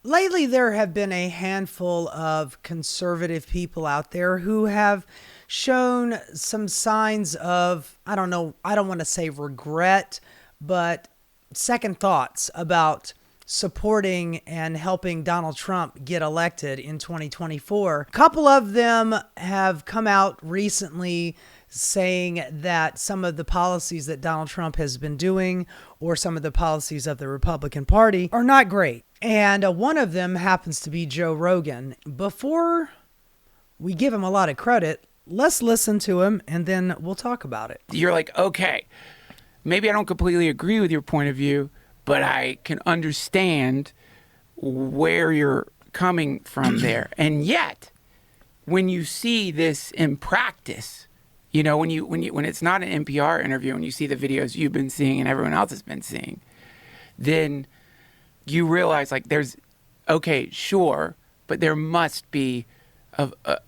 Lately, there have been a handful of conservative people out there who have shown some signs of, I don't know, I don't want to say regret, but second thoughts about supporting and helping Donald Trump get elected in 2024. A couple of them have come out recently saying that some of the policies that Donald Trump has been doing or some of the policies of the Republican Party are not great. And one of them happens to be Joe Rogan. Before we give him a lot of credit, let's listen to him and then we'll talk about it. You're like, okay, maybe I don't completely agree with your point of view, but I can understand where you're coming from there. And yet, when you see this in practice, you know, when it's not an NPR interview and you see the videos you've been seeing and everyone else has been seeing, then you realize like there's, okay, sure, but there must be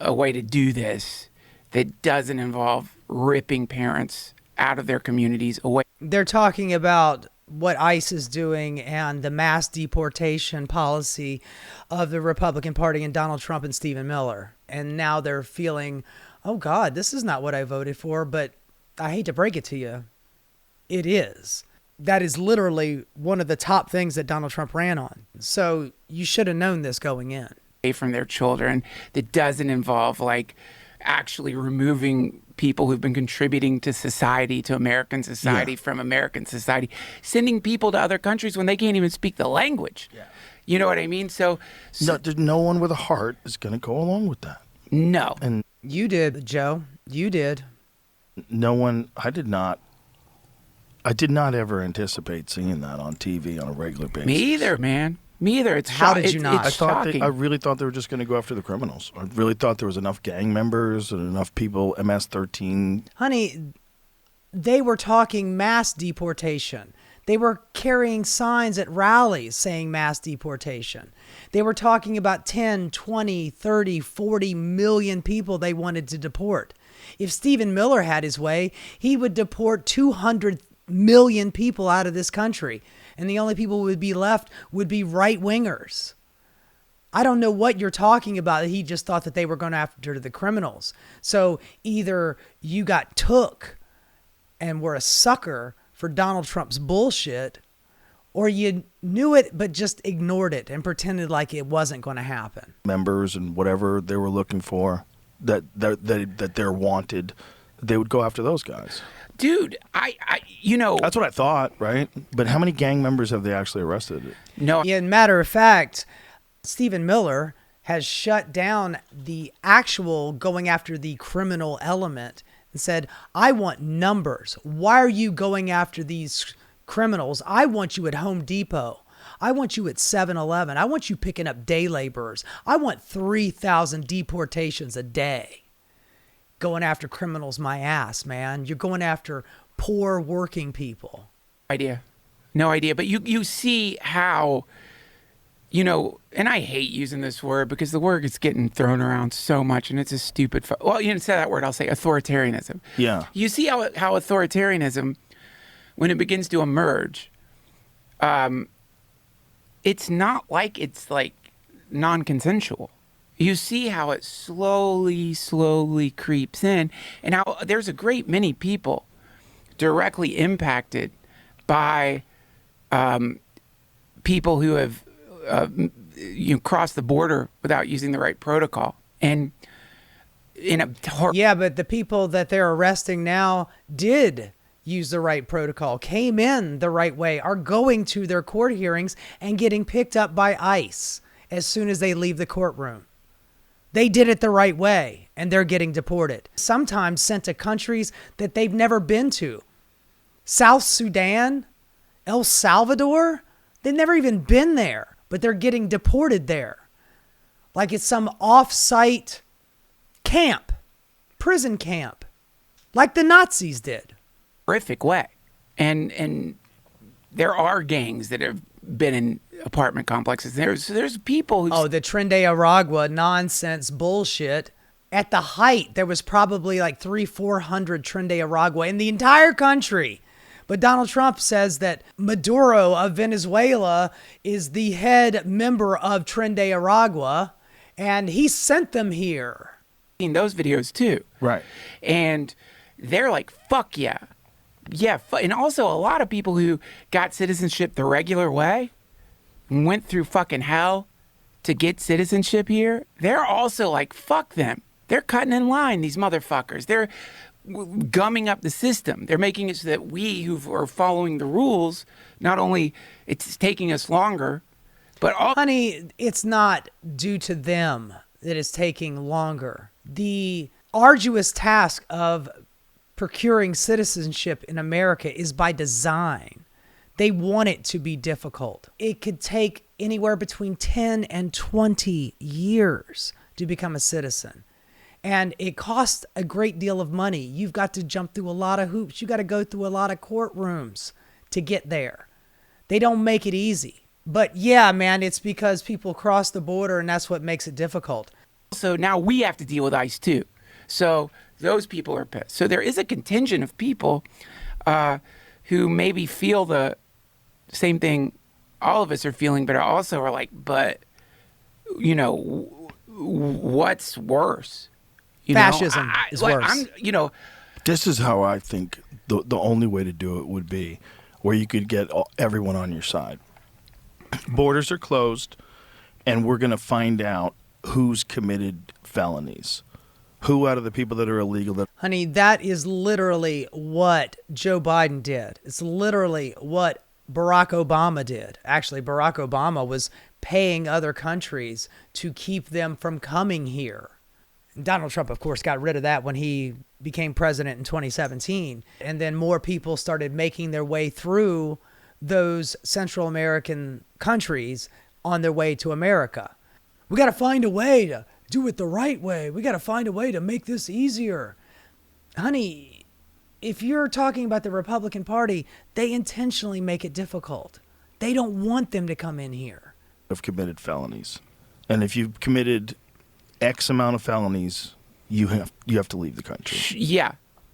a way to do this that doesn't involve ripping parents out of their communities away. They're talking about what ICE is doing and the mass deportation policy of the Republican Party and Donald Trump and Stephen Miller. And now they're feeling, oh God, this is not what I voted for, but I hate to break it to you. It is. That is literally one of the top things that Donald Trump ran on. So you should have known this going in. From their children that doesn't involve like actually removing people who've been contributing to society, to American society, from American society, sending people to other countries when they can't even speak the language. Yeah. You know what I mean? So no one with a heart is going to go along with that. No. And you did, Joe. You did. No one, I did not ever anticipate seeing that on TV on a regular basis. Me either, man. Me either. It's How did you not? I really thought they were just going to go after the criminals. I really thought there was enough gang members and enough people, MS-13. Honey, they were talking mass deportation. They were carrying signs at rallies saying mass deportation. They were talking about 10, 20, 30, 40 million people they wanted to deport. If Stephen Miller had his way, he would deport 200 million people out of this country. And the only people who would be left would be right-wingers. I don't know what you're talking about. He just thought that they were going after the criminals. So either you got took and were a sucker for Donald Trump's bullshit, or you knew it but just ignored it and pretended like it wasn't going to happen. Members and whatever they were looking for that they're wanted, they would go after those guys. Dude, I that's what I thought, right? But how many gang members have they actually arrested? No. Yeah, matter of fact, Stephen Miller has shut down the actual going after the criminal element and said, I want numbers. Why are you going after these criminals? I want you at Home Depot. I want you at 7-Eleven. I want you picking up day laborers. I want 3,000 deportations a day. Going after criminals, my ass, man. You're going after poor working people. No idea. But you see how, and I hate using this word because the word is getting thrown around so much and it's a stupid, well, you didn't say that word, I'll say authoritarianism. Yeah. You see how authoritarianism, when it begins to emerge, it's not like it's like non-consensual. You see how it slowly creeps in, and how there's a great many people directly impacted by people who have crossed the border without using the right protocol. And yeah, but the people that they're arresting now did use the right protocol, came in the right way, are going to their court hearings and getting picked up by ICE as soon as they leave the courtroom. They did it the right way, and they're getting deported. Sometimes sent to countries that they've never been to. South Sudan, El Salvador, they've never even been there, but they're getting deported there. Like it's some off-site camp, prison camp, like the Nazis did. Horrific way. And there are gangs that have been in apartment complexes. There's people who... the Tren de Aragua nonsense bullshit. At the height, there was probably like 300-400 Tren de Aragua in the entire country. But Donald Trump says that Maduro of Venezuela is the head member of Tren de Aragua, and he sent them here. Seen those videos too. Right. And they're like, fuck yeah. Yeah. And also a lot of people who got citizenship the regular way, went through fucking hell to get citizenship here. They're also like, fuck them. They're cutting in line, these motherfuckers. They're gumming up the system. They're making it so that we who are following the rules, not only it's taking us longer, but Honey, it's not due to them that it's taking longer. The arduous task of procuring citizenship in America is by design. They want it to be difficult. It could take anywhere between 10 and 20 years to become a citizen. And it costs a great deal of money. You've got to jump through a lot of hoops. You got to go through a lot of courtrooms to get there. They don't make it easy. But yeah, man, it's because people cross the border and that's what makes it difficult. So now we have to deal with ICE too. So those people are pissed. So there is a contingent of people who maybe feel the same thing all of us are feeling, but also are like, but, you know, what's worse? Fascism is worse. This is how I think the only way to do it would be where you could get everyone on your side. Borders are closed, and we're going to find out who's committed felonies. Who out of the people that are illegal? Honey, that is literally what Joe Biden did. It's literally what Barack Obama did. Actually, Barack Obama was paying other countries to keep them from coming here. Donald Trump, of course, got rid of that when he became president in 2017. And then more people started making their way through those Central American countries on their way to America. We got to find a way to do it the right way. We got to find a way to make this easier. Honey, if you're talking about the Republican Party, they intentionally make it difficult. They don't want them to come in here. Have committed felonies. And if you've committed X amount of felonies, you have to leave the country. Yeah.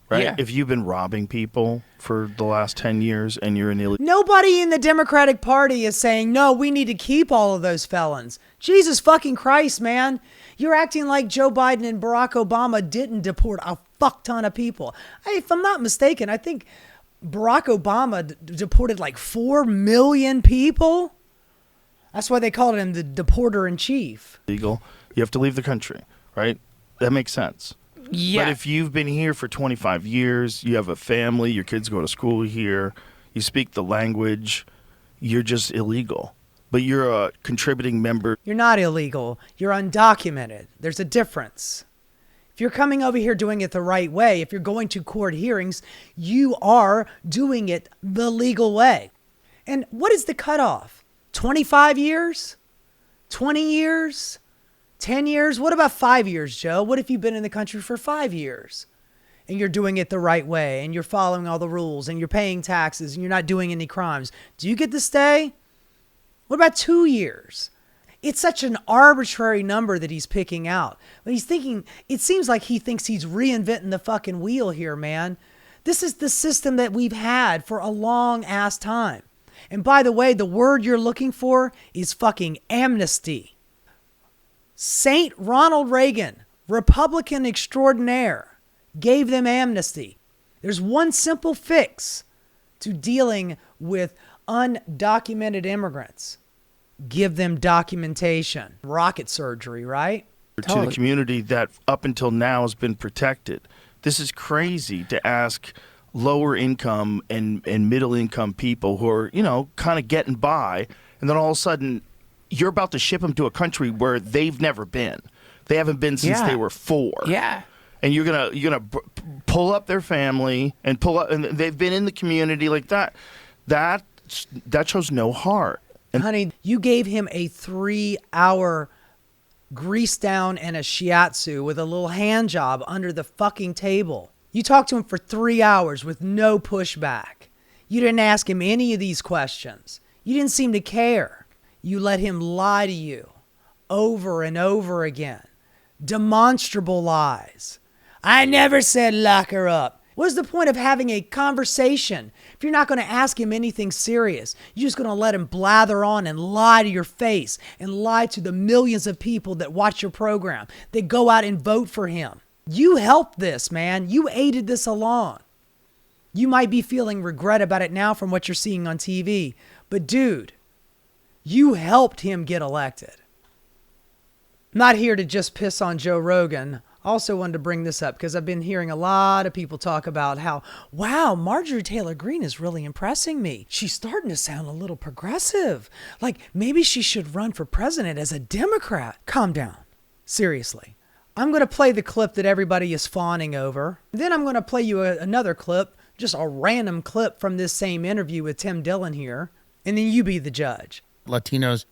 Right? Yeah. If you've been robbing people for the last 10 years and you're an illegal... Nobody in the Democratic Party is saying, no, we need to keep all of those felons. Jesus fucking Christ, man. You're acting like Joe Biden and Barack Obama didn't deport a fuck ton of people. If I'm not mistaken, I think Barack Obama deported like 4 million people. That's why they called him the deporter in chief. Legal. You have to leave the country, right? That makes sense. Yeah. But if you've been here for 25 years, you have a family, your kids go to school here, you speak the language, you're just illegal. But you're a contributing member. You're not illegal. You're undocumented. There's a difference. If you're coming over here doing it the right way, if you're going to court hearings, you are doing it the legal way. And what is the cutoff? 25 years? 20 years? 10 years? What about 5 years, Joe? What if you've been in the country for 5 years and you're doing it the right way and you're following all the rules and you're paying taxes and you're not doing any crimes? Do you get to stay? What about 2 years? It's such an arbitrary number that he's picking out. But he's thinking, it seems like he thinks he's reinventing the fucking wheel here, man. This is the system that we've had for a long ass time. And by the way, the word you're looking for is fucking amnesty. Saint Ronald Reagan, Republican extraordinaire, gave them amnesty. There's one simple fix to dealing with undocumented immigrants. Give them documentation. Rocket surgery, right? To the community that up until now has been protected. This is crazy to ask lower income and middle income people who are, kind of getting by, and then all of a sudden you're about to ship them to a country where they've never been. They haven't been since they were 4. Yeah. And you're gonna pull up their family and and they've been in the community like that. That shows no heart. And honey, you gave him a 3-hour grease down and a shiatsu with a little hand job under the fucking table. You talked to him for 3 hours with no pushback. You didn't ask him any of these questions. You didn't seem to care. You let him lie to you over and over again. Demonstrable lies. I never said lock her up. What's the point of having a conversation if you're not going to ask him anything serious? You're just going to let him blather on and lie to your face and lie to the millions of people that watch your program, that go out and vote for him. You helped this, man. You aided this along. You might be feeling regret about it now from what you're seeing on TV, but dude, you helped him get elected. Not here to just piss on Joe Rogan. Also wanted to bring this up because I've been hearing a lot of people talk about how, wow, Marjorie Taylor Greene is really impressing me. She's starting to sound a little progressive. Like maybe she should run for president as a Democrat. Calm down. Seriously. I'm going to play the clip that everybody is fawning over. Then I'm going to play you another clip, just a random clip from this same interview with Tim Dillon here. And then you be the judge. Latinos,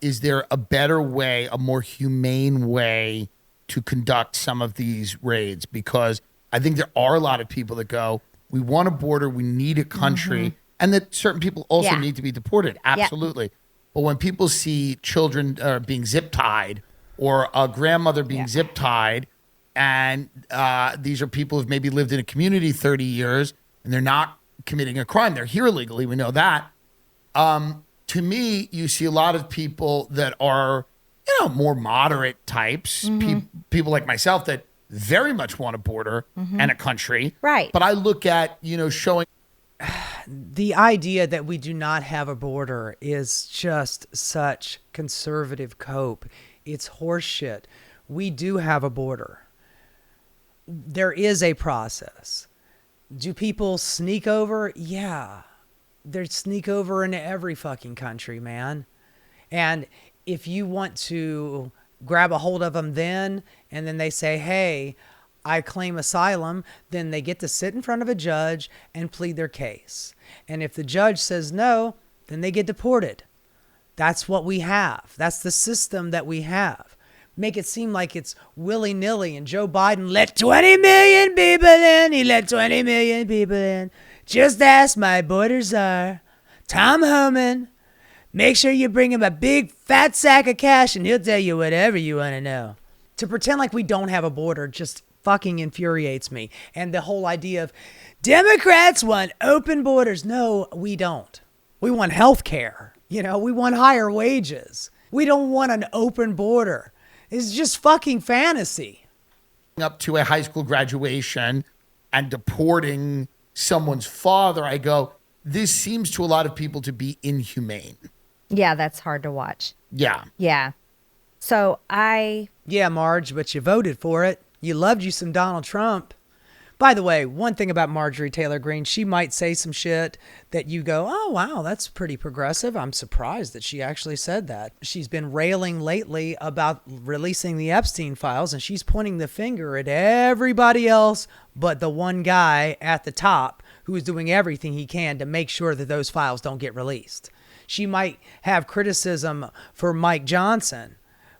is there a better way, a more humane way to conduct some of these raids? Because I think there are a lot of people that go, we want a border, we need a country, and that certain people also need to be deported. Absolutely. But when people see children being zip-tied or a grandmother being zip-tied, and these are people who've maybe lived in a community 30 years, and they're not committing a crime. They're here illegally. We know that. To me, you see a lot of people that are, more moderate types, people like myself that very much want a border and a country. Right. But I look at, showing. The idea that we do not have a border is just such conservative cope. It's horseshit. We do have a border. There is a process. Do people sneak over? Yeah. They sneak over into every fucking country, man. And if you want to grab a hold of them then, and then they say, hey, I claim asylum, then they get to sit in front of a judge and plead their case. And if the judge says no, then they get deported. That's what we have. That's the system that we have. Make it seem like it's willy-nilly and Joe Biden let 20 million people in. He let 20 million people in. Just ask my border czar, Tom Homan. Make sure you bring him a big fat sack of cash and he'll tell you whatever you want to know. To pretend like we don't have a border just fucking infuriates me. And the whole idea of Democrats want open borders. No, we don't. We want health care. We want higher wages. We don't want an open border. It's just fucking fantasy. Up to a high school graduation and deporting someone's father, I go, this seems to a lot of people to be inhumane. Yeah, that's hard to watch. Yeah. Yeah. So Yeah, Marge, but you voted for it. You loved you some Donald Trump. By the way, one thing about Marjorie Taylor Greene, she might say some shit that you go, oh, wow, that's pretty progressive. I'm surprised that she actually said that. She's been railing lately about releasing the Epstein files, and she's pointing the finger at everybody else but the one guy at the top who is doing everything he can to make sure that those files don't get released. She might have criticism for Mike Johnson,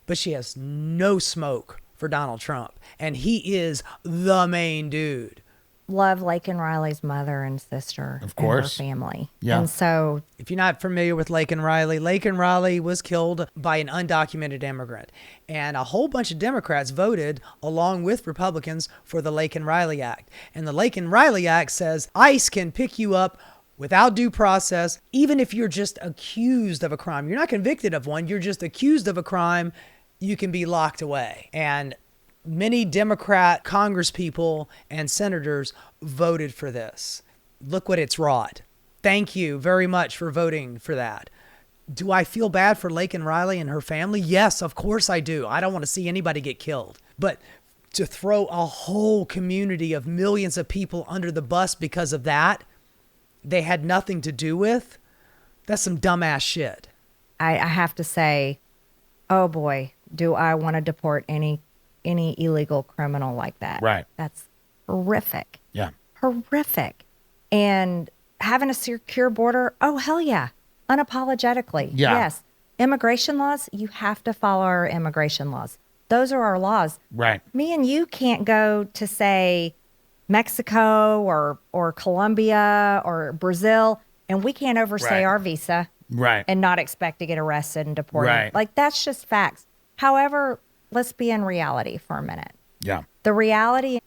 but she has no smoke for Donald Trump. And he is the main dude. love Laken Riley's mother and sister. Of course. And her family. Yeah. And so If you're not familiar with Laken Riley was killed by an undocumented immigrant. And a whole bunch of Democrats voted along with Republicans for the Laken Riley Act. And the Laken Riley Act says ICE can pick you up without due process, even if you're just accused of a crime. You're not convicted of one, you're just accused of a crime, you can be locked away. And many Democrat congresspeople and senators voted for this. Look what it's wrought. Thank you very much for voting for that. Do I feel bad for Laken Riley and her family? Yes, of course I do. I don't want to see anybody get killed. But to throw a whole community of millions of people under the bus because of that, they had nothing to do with, that's some dumbass shit. I have to say, oh boy, do I want to deport any illegal criminal like that. Right. That's horrific. Yeah. Horrific. And having a secure border, oh, hell yeah. Unapologetically. Yeah. Yes. Immigration laws, you have to follow our immigration laws. Those are our laws. Right. Me and you can't go to, say, Mexico or Colombia or Brazil, and we can't overstay Right. our visa Right. and not expect to get arrested and deported. Right. Like, that's just facts. However, let's be in reality for a minute. Yeah. The reality,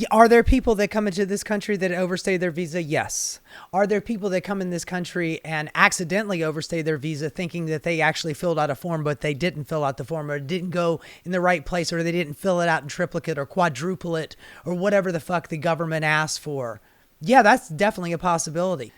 Are there people that come into this country that overstay their visa? Yes. Are there people that come in this country and accidentally overstay their visa thinking that they actually filled out a form, but they didn't fill out the form, or it didn't go in the right place, or they didn't fill it out in triplicate or quadruple it, or whatever the fuck the government asked for? Yeah, that's definitely a possibility.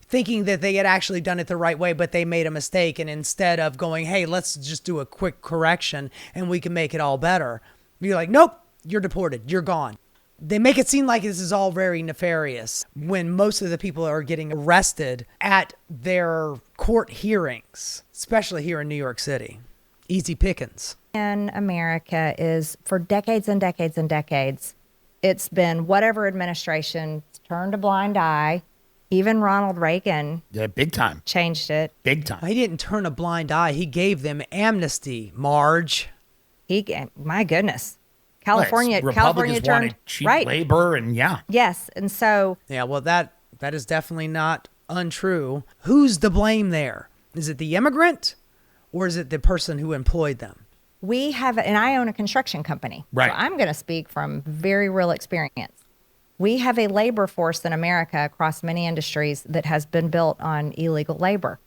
Thinking that they had actually done it the right way, but they made a mistake. And instead of going, hey, let's just do a quick correction and we can make it all better, you're like, nope, you're deported. You're gone. They make it seem like this is all very nefarious when most of the people are getting arrested at their court hearings, especially here in New York City. Easy pickings. in America is for decades and decades and decades, it's been whatever administration turned a blind eye. Even Ronald Reagan Yeah, big time. changed it. Big time. He didn't turn a blind eye. He gave them amnesty, Marge. My goodness. California Republicans turned wanted cheap right. labor, and yeah. Yes, and so Yeah, well, that is definitely not untrue. Who's to blame there? Is it the immigrant or is it the person who employed them? we have, and I own a construction company. Right. So I'm going to speak from very real experience. We have a labor force in America across many industries that has been built on illegal labor.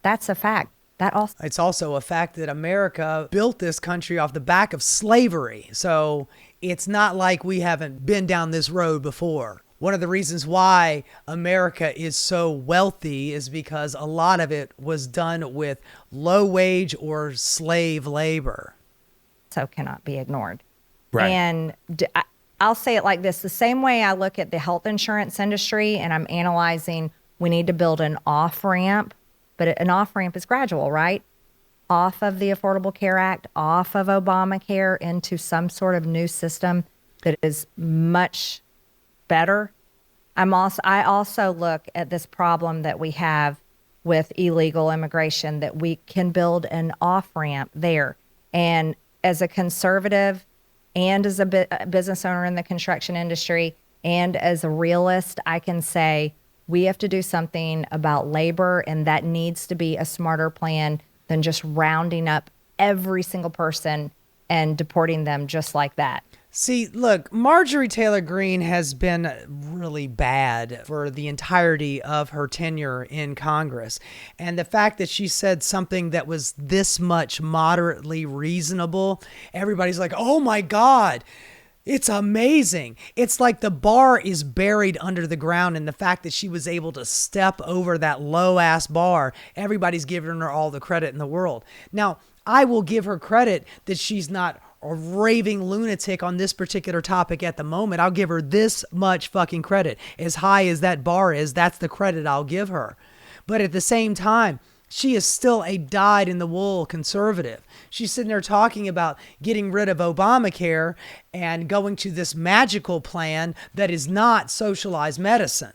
That's a fact. That also It's also a fact that America built this country off the back of slavery. So it's not like we haven't been down this road before. One of the reasons why America is so wealthy is because a lot of it was done with low wage or slave labor. cannot be ignored. Right. And I'll say it like this. The same way I look at the health insurance industry and I'm analyzing, we need to build an off-ramp, but an off-ramp is gradual, right? Off of the Affordable Care Act, off of Obamacare into some sort of new system that is much better. I also look at this problem that we have with illegal immigration, that we can build an off-ramp there. And as a conservative and as a business owner in the construction industry and as a realist, I can say we have to do something about labor, and that needs to be a smarter plan than just rounding up every single person and deporting them just like that. See, look, Marjorie Taylor Greene has been really bad for the entirety of her tenure in Congress. And the fact that she said something that was this much moderately reasonable, everybody's like, oh my God, it's amazing. It's like the bar is buried under the ground, and the fact that she was able to step over that low-ass bar, everybody's giving her all the credit in the world. Now, I will give her credit that she's not a raving lunatic on this particular topic at the moment. I'll give her this much fucking credit. As high as that bar is, that's the credit I'll give her. But at the same time, she is still a dyed-in-the-wool conservative. She's sitting there talking about getting rid of Obamacare and going to this magical plan that is not socialized medicine.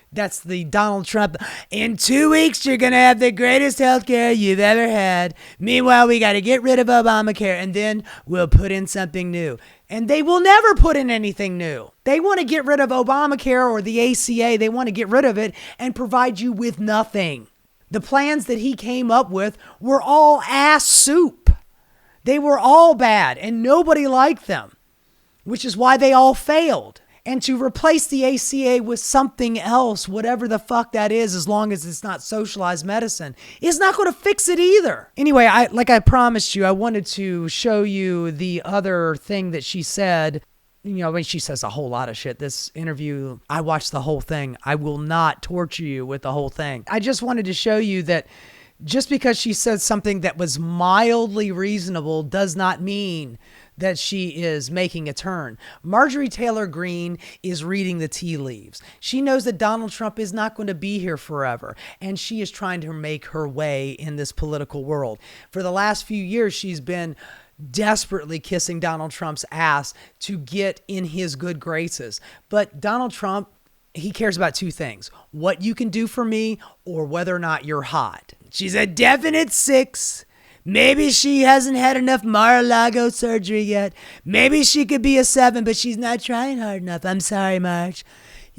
That's the Donald Trump, in 2 weeks, you're going to have the greatest healthcare you've ever had. Meanwhile, we got to get rid of Obamacare, and then we'll put in something new. And they will never put in anything new. They want to get rid of Obamacare or the ACA. They want to get rid of it and provide you with nothing. The plans that he came up with were all ass soup. They were all bad, and nobody liked them, which is why they all failed. And to replace the ACA with something else, whatever the fuck that is, as long as it's not socialized medicine, is not going to fix it either. Anyway, like I promised you, I wanted to show you the other thing that she said. You know, I mean, she says a whole lot of shit. This interview, I watched the whole thing. I will not torture you with the whole thing. I just wanted to show you that just because she said something that was mildly reasonable does not mean that she is making a turn. Marjorie Taylor Greene is reading the tea leaves. She knows that Donald Trump is not going to be here forever, and she is trying to make her way in this political world. For the last few years, she's been desperately kissing Donald Trump's ass to get in his good graces. But Donald Trump, he cares about two things: what you can do for me or whether or not you're hot. She's a definite 6. Maybe she hasn't had enough Mar-a-Lago surgery yet. Maybe she could be a 7, but she's not trying hard enough. I'm sorry, Marge.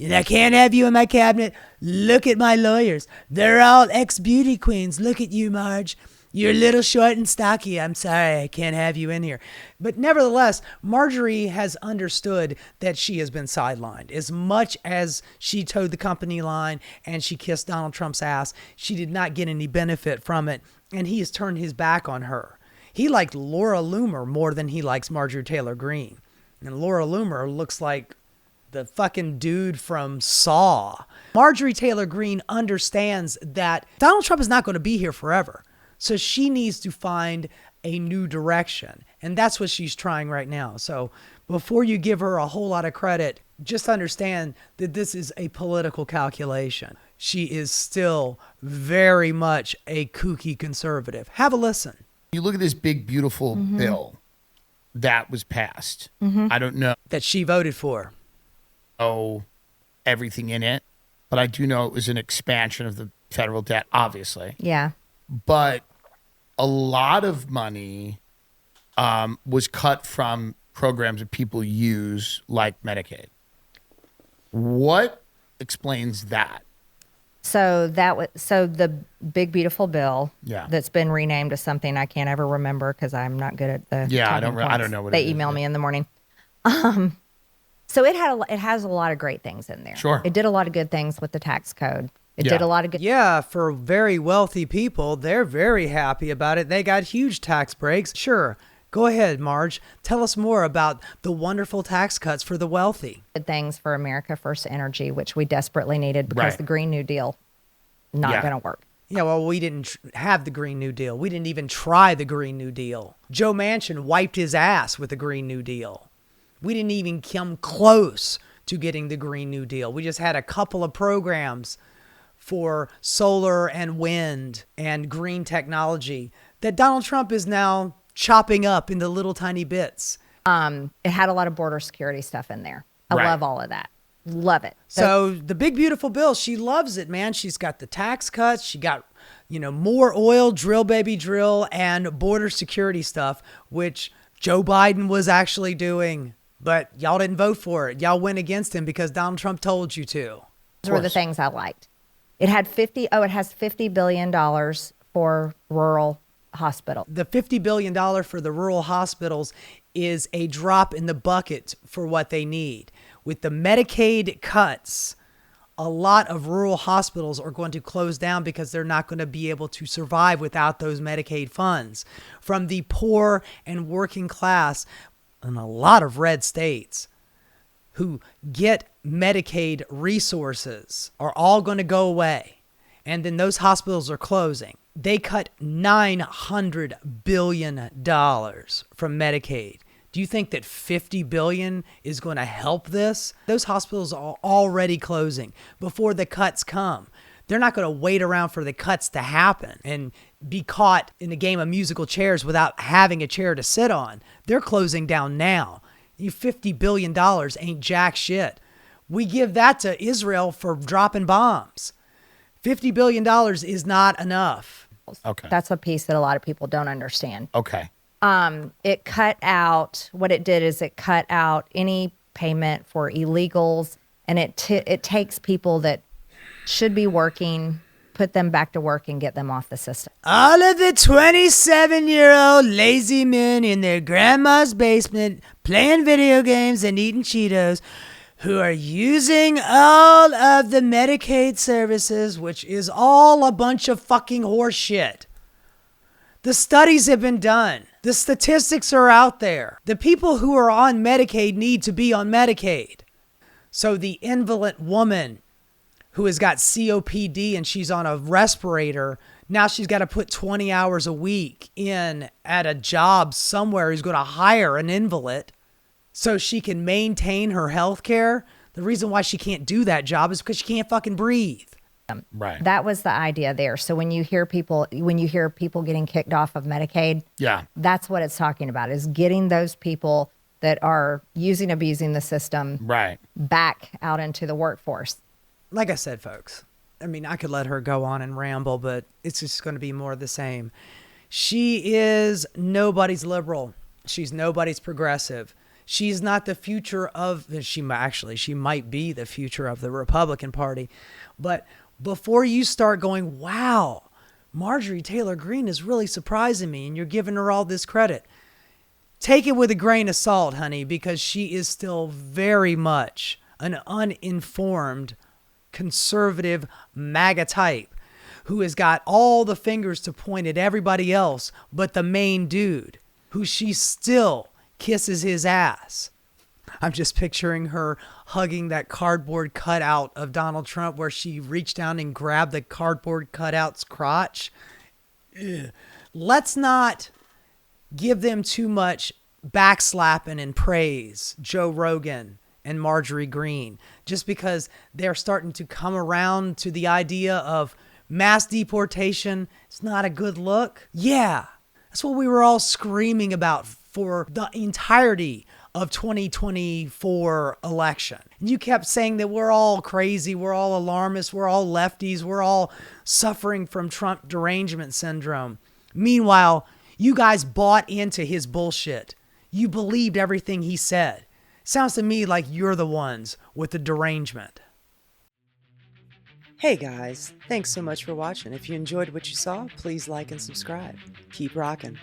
I can't have you in my cabinet. Look at my lawyers. They're all ex-beauty queens. Look at you, Marge. You're a little short and stocky. I'm sorry, I can't have you in here. But nevertheless, Marjorie has understood that she has been sidelined. As much as she towed the company line and she kissed Donald Trump's ass, she did not get any benefit from it. And he has turned his back on her. He liked Laura Loomer more than he likes Marjorie Taylor Greene. And Laura Loomer looks like the fucking dude from Saw. Marjorie Taylor Greene understands that Donald Trump is not going to be here forever. So she needs to find a new direction. And that's what she's trying right now. So before you give her a whole lot of credit, just understand that this is a political calculation. She is still very much a kooky conservative. Have a listen. You look at this big, beautiful bill that was passed. I don't know That she voted for. everything in it, but I do know it was an expansion of the federal debt, obviously. Yeah. But a lot of money was cut from programs that people use, like Medicaid. What explains that? So the big beautiful bill Yeah. that's been renamed to something I can't ever remember because I'm not good at the Yeah, I talking don't points. know what They it is, email yeah. me in the morning. So it has a lot of great things in there. Sure. It did a lot of good things with the tax code. It Yeah. did a lot of good. Yeah, for very wealthy people, they're very happy about it. They got huge tax breaks. Sure. Go ahead, Marge. Tell us more about the wonderful tax cuts for the wealthy. Good things for America First Energy, which we desperately needed because Right. the Green New Deal not Yeah. going to work. Yeah, well, we didn't have the Green New Deal. We didn't even try the Green New Deal. Joe Manchin wiped his ass with the Green New Deal. We didn't even come close to getting the Green New Deal. We just had a couple of programs for solar and wind and green technology that Donald Trump is now chopping up into little tiny bits. It had a lot of border security stuff in there. I Right. love all of that. Love it. So the big beautiful bill, she loves it, man. She's got the tax cuts, she got, more oil, drill baby drill, and border security stuff, which Joe Biden was actually doing. But y'all didn't vote for it. Y'all went against him because Donald Trump told you to. Those were the things I liked. It has $50 billion for rural hospital. The $50 billion for the rural hospitals is a drop in the bucket for what they need. With the Medicaid cuts, a lot of rural hospitals are going to close down because they're not going to be able to survive without those Medicaid funds. From the poor and working class in a lot of red states who get Medicaid resources are all going to go away. And then those hospitals are closing. They cut $900 billion from Medicaid. Do you think that $50 billion is going to help this? Those hospitals are already closing before the cuts come. They're not going to wait around for the cuts to happen and be caught in a game of musical chairs without having a chair to sit on. They're closing down now. You $50 billion ain't jack shit. We give that to Israel for dropping bombs. $50 billion is not enough. Okay. That's a piece that a lot of people don't understand. Okay. It cut out, what it did is it cut out any payment for illegals, and it takes people that should be working, put them back to work and get them off the system. All of the 27-year-old lazy men in their grandma's basement playing video games and eating Cheetos who are using all of the Medicaid services, which is all a bunch of fucking horse shit. The studies have been done. The statistics are out there. The people who are on Medicaid need to be on Medicaid. So the invalid woman who has got COPD and she's on a respirator, now she's got to put 20 hours a week in at a job somewhere who's going to hire an invalid so she can maintain her health care. The reason why she can't do that job is because she can't fucking breathe. Right. That was the idea there. So when you hear people getting kicked off of Medicaid, Yeah. that's what it's talking about, is getting those people that are abusing the system Right. back out into the workforce. Like I said, folks, I mean, I could let her go on and ramble, but it's just going to be more of the same. She is nobody's liberal. She's nobody's progressive. She's not the future of, she might be the future of the Republican Party. But before you start going, wow, Marjorie Taylor Greene is really surprising me, and you're giving her all this credit. Take it with a grain of salt, honey, because she is still very much an uninformed, conservative MAGA type who has got all the fingers to point at everybody else but the main dude, who she still kisses his ass. I'm just picturing her hugging that cardboard cutout of Donald Trump where she reached down and grabbed the cardboard cutout's crotch. Ugh. Let's not give them too much backslapping and praise, Joe Rogan and Marjorie Greene, just because they're starting to come around to the idea of mass deportation. It's not a good look. Yeah, that's what we were all screaming about for the entirety of 2024 election. And you kept saying that we're all crazy, we're all alarmists, we're all lefties, we're all suffering from Trump derangement syndrome. Meanwhile, you guys bought into his bullshit. You believed everything he said. Sounds to me like you're the ones with the derangement. Hey guys, thanks so much for watching. If you enjoyed what you saw, please like and subscribe. Keep rocking.